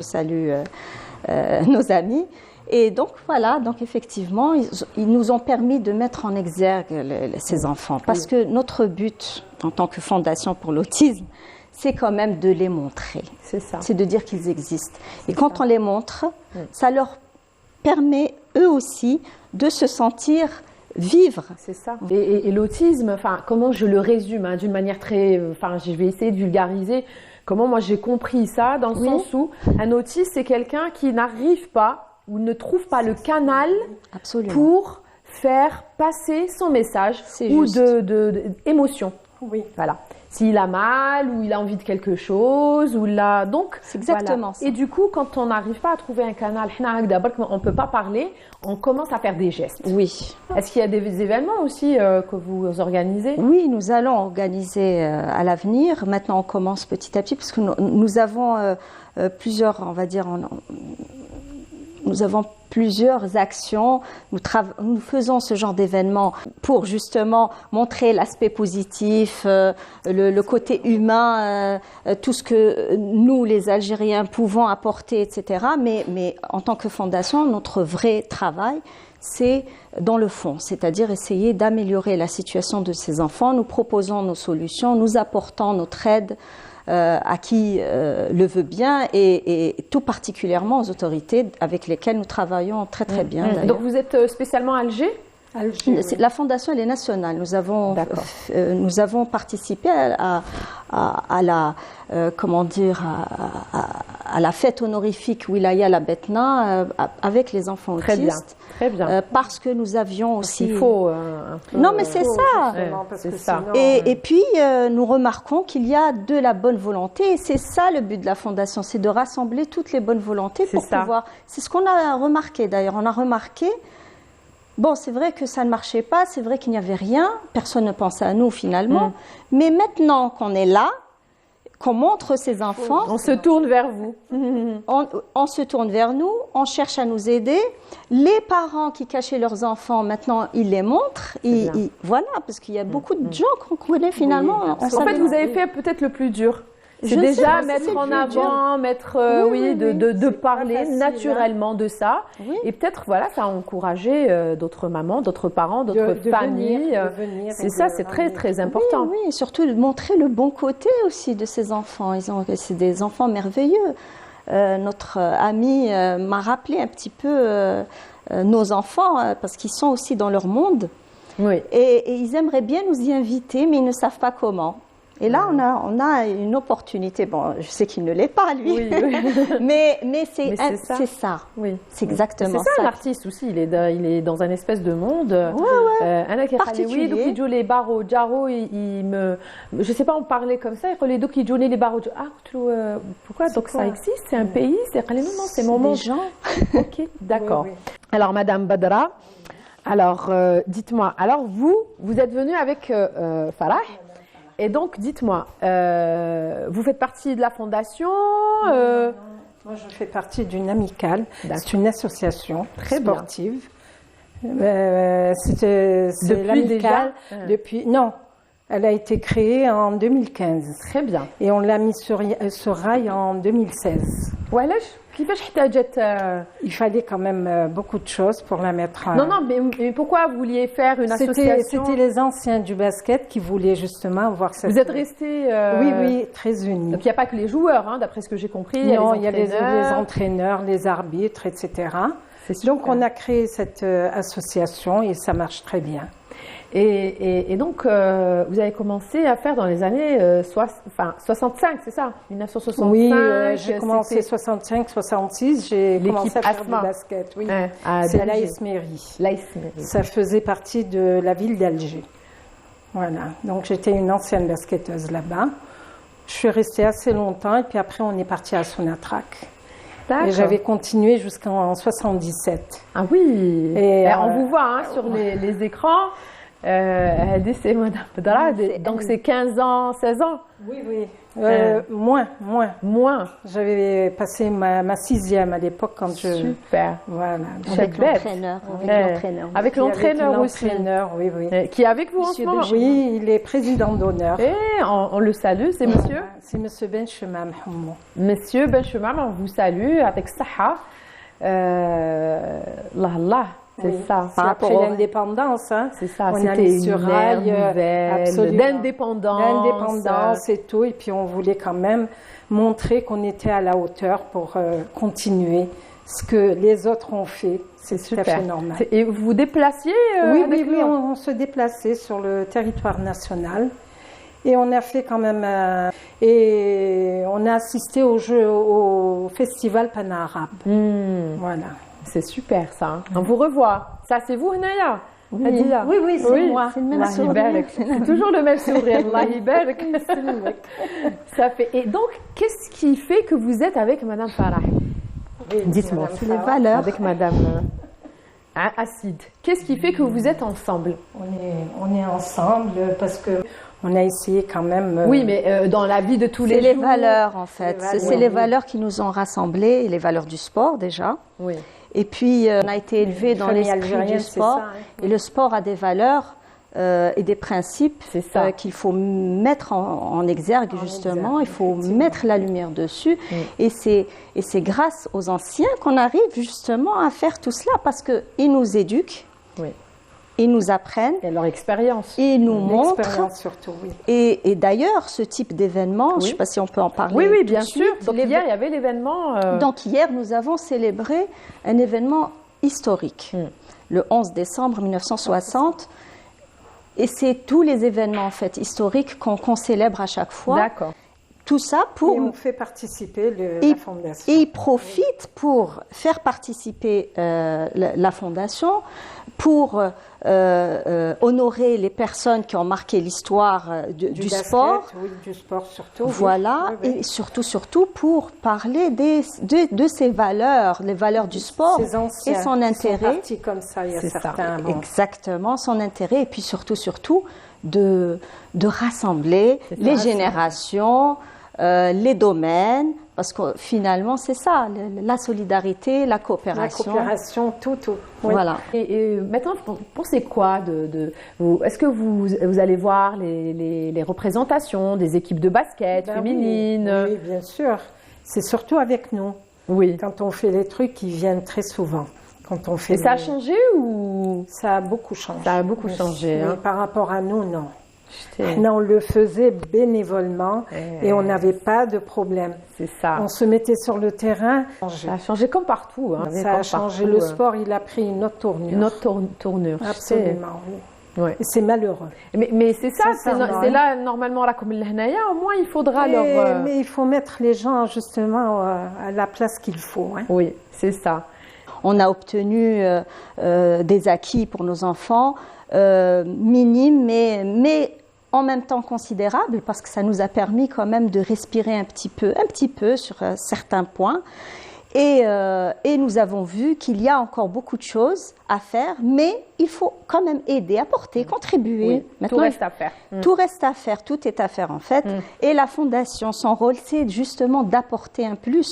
Je salue nos amis. Et donc voilà, donc effectivement, ils nous ont permis de mettre en exergue ces enfants. Parce que notre but, en tant que fondation pour l'autisme, c'est quand même de les montrer. C'est ça. C'est de dire qu'ils existent. Et quand on les montre, ça leur permet eux aussi de se sentir vivre. C'est ça. Et l'autisme, enfin, comment je le résume d'une manière très... Enfin, je vais essayer de vulgariser. Comment moi j'ai compris ça, dans le sens où un autiste, c'est quelqu'un qui n'arrive pas ou ne trouve pas le canal pour faire passer son message ou d'émotion. Oui. Voilà. S'il a mal ou il a envie de quelque chose ou là, donc c'est exactement ça. Et du coup, quand on n'arrive pas à trouver un canal, on peut pas parler, on commence à faire des gestes. Oui. Est-ce qu'il y a des événements aussi que vous organisez? Oui, nous allons organiser à l'avenir. Maintenant, on commence petit à petit parce que nous avons plusieurs, on va dire, nous avons plusieurs actions, nous faisons ce genre d'événements pour justement montrer l'aspect positif, le côté humain, tout ce que nous les Algériens pouvons apporter, etc. Mais en tant que fondation, notre vrai travail, c'est dans le fond, c'est-à-dire essayer d'améliorer la situation de ces enfants. Nous proposons nos solutions, nous apportons notre aide à qui le veut bien et tout particulièrement aux autorités avec lesquelles nous travaillons très très bien. Donc vous êtes spécialement à Alger? Alger, oui. La fondation elle est nationale. Nous avons participé à la comment dire à la fête honorifique Wilaya La Betna avec les enfants autistes. Très bien. Très bien. Parce que nous avions aussi. Il faut un peu. Non, mais c'est ça. C'est ça. Et puis nous remarquons qu'il y a de la bonne volonté et c'est ça le but de la fondation, c'est de rassembler toutes les bonnes volontés pour pouvoir. C'est ce qu'on a remarqué d'ailleurs. On a remarqué. Bon, c'est vrai que ça ne marchait pas, c'est vrai qu'il n'y avait rien, personne ne pensait à nous finalement, mais maintenant qu'on est là, qu'on montre ces enfants... On se tourne vers vous. On se tourne vers nous, on cherche à nous aider. Les parents qui cachaient leurs enfants, maintenant, ils les montrent. Voilà, parce qu'il y a beaucoup de gens qu'on connaît finalement. En fait, vous avez fait peut-être le plus dur. C'est déjà mettre en avant, de parler naturellement de ça. Oui. Et peut-être, voilà, ça a encouragé d'autres mamans, d'autres parents, d'autres familles. C'est ça, c'est très, très important. Oui, et surtout de montrer le bon côté aussi de ces enfants. C'est des enfants merveilleux. Notre ami m'a rappelé un petit peu nos enfants, parce qu'ils sont aussi dans leur monde. Oui. Et ils aimeraient bien nous y inviter, mais ils ne savent pas comment. Et là, on a une opportunité. Bon, je sais qu'il ne l'est pas, lui. Oui, oui. mais c'est ça. Oui. C'est exactement ça. C'est ça, l'artiste aussi. Il est dans un espèce de monde. Particulier. Je ne sais pas en parler comme ça. Pourquoi? Donc ça existe? C'est un pays? Non, c'est mon monde. Des gens. Ok, d'accord. Oui. Alors, Madame Badra, alors, dites-moi. Alors, vous êtes venue avec Farah. Et donc, dites-moi, vous faites partie de la fondation Moi, je fais partie d'une amicale. C'est une association sportive. C'est l'amicale depuis... Non, elle a été créée en 2015. Très bien. Et on l'a mis sur rail en 2016. Il fallait quand même beaucoup de choses pour la mettre en... Non, mais pourquoi vous vouliez faire une association? C'était les anciens du basket qui voulaient justement avoir cette... Vous êtes restés... Oui, très unis. Donc il n'y a pas que les joueurs, d'après ce que j'ai compris. Non, il y a les entraîneurs, les arbitres, etc. Donc on a créé cette association et ça marche très bien. Et donc, vous avez commencé à faire dans les années 65, c'est ça? 1965. Oui, j'ai commencé 65, 66. J'ai commencé à faire du basket. Oui, c'est l'AS Mairie. Ça faisait partie de la ville d'Alger. Voilà. Donc j'étais une ancienne basketteuse là-bas. Je suis restée assez longtemps et puis après on est parti à Sonatrach. Et j'avais continué jusqu'en 77. Ah oui. Et on vous voit sur les écrans. c'est Madame Bedra, donc c'est 15 ans, 16 ans? Oui, oui. Moins. J'avais passé ma 6e à l'époque quand je... Super. Voilà. Avec l'entraîneur. Avec l'entraîneur aussi. Oui, oui. Qui est avec vous en ce moment? Oui, il est président d'honneur. Et on le salue, c'est monsieur? C'est monsieur Benchemam. Monsieur Benchemam, on vous salue avec Saha. Allah. C'est ça. Après l'indépendance, hein. C'est ça. On a mis sur rail d'indépendance et tout. Et puis on voulait quand même montrer qu'on était à la hauteur pour continuer ce que les autres ont fait. C'est tout à fait normal. Et vous vous déplaciez Oui, on se déplaçait sur le territoire national. Et on a fait quand même... et on a assisté au festival Pan-Arabe. Voilà. C'est super ça. On vous revoit. Ça c'est vous, Naya? Oui, c'est moi. C'est le même sourire. C'est toujours le même sourire. Allah Ibarak. Ça fait. Et donc, qu'est-ce qui fait que vous êtes avec Madame Farah? Dites-moi. C'est les valeurs. Avec Madame Acide. Qu'est-ce qui fait que vous êtes ensemble? On est ensemble parce que on a essayé quand même... Oui, mais dans la vie de tous les jours... C'est les valeurs, en fait. C'est les valeurs qui nous ont rassemblés, les valeurs du sport, déjà. Oui. Et puis, on a été élevés dans l'esprit du sport. Ça, hein. Et le sport a des valeurs et des principes qu'il faut mettre en exergue, justement. Il faut mettre la lumière dessus. Et c'est grâce aux anciens qu'on arrive, justement, à faire tout cela, parce qu'ils nous éduquent. Oui. Ils nous apprennent. Et leur expérience. Et ils nous montrent. L'expérience surtout, oui. Et d'ailleurs, ce type d'événement, je ne sais pas si on peut en parler. Oui, bien sûr. Donc hier, il y avait l'événement. Donc hier, nous avons célébré un événement historique. Le 11 décembre 1960. Et c'est tous les événements, en fait, historiques qu'on célèbre à chaque fois. D'accord. Tout ça pour... Et on fait participer la fondation. Et ils profitent pour faire participer la fondation, pour honorer les personnes qui ont marqué l'histoire du basket, sport. Oui, du sport surtout. Voilà, oui. Et surtout pour parler de ses valeurs, les valeurs du sport et son intérêt. Sont partis comme ça, il y a certains. Bon. Exactement, son intérêt et puis surtout de rassembler les générations, les domaines, parce que finalement c'est ça, la solidarité, la coopération. La coopération, tout. Oui. Voilà. Et maintenant, vous pensez quoi est-ce que vous allez voir les représentations des équipes de basket féminines? Oui, bien sûr. C'est surtout avec nous. Oui. Quand on fait les trucs, ils viennent très souvent. Quand on fait. Et ça a changé ou? Ça a beaucoup changé. Ça a beaucoup changé. Mais par rapport à nous, non. Non, on le faisait bénévolement et on n'avait pas de problème. C'est ça. On se mettait sur le terrain. Ça a changé comme partout. Hein. Ça a changé. Le sport, il a pris une autre tournure. Une autre tournure. Absolument, oui. Ouais. Et c'est malheureux. Mais c'est ça, c'est là, normalement, comme l'Hnaya, au moins, il faudra Mais il faut mettre les gens, justement, à la place qu'il faut. Hein. Oui, c'est ça. On a obtenu des acquis pour nos enfants, minimes, mais en même temps considérables, parce que ça nous a permis quand même de respirer un petit peu sur certains points. Et nous avons vu qu'il y a encore beaucoup de choses à faire, mais il faut quand même aider, apporter, contribuer. Oui, maintenant, tout reste à faire. Tout reste à faire, tout est à faire en fait. Et la Fondation, son rôle, c'est justement d'apporter un plus.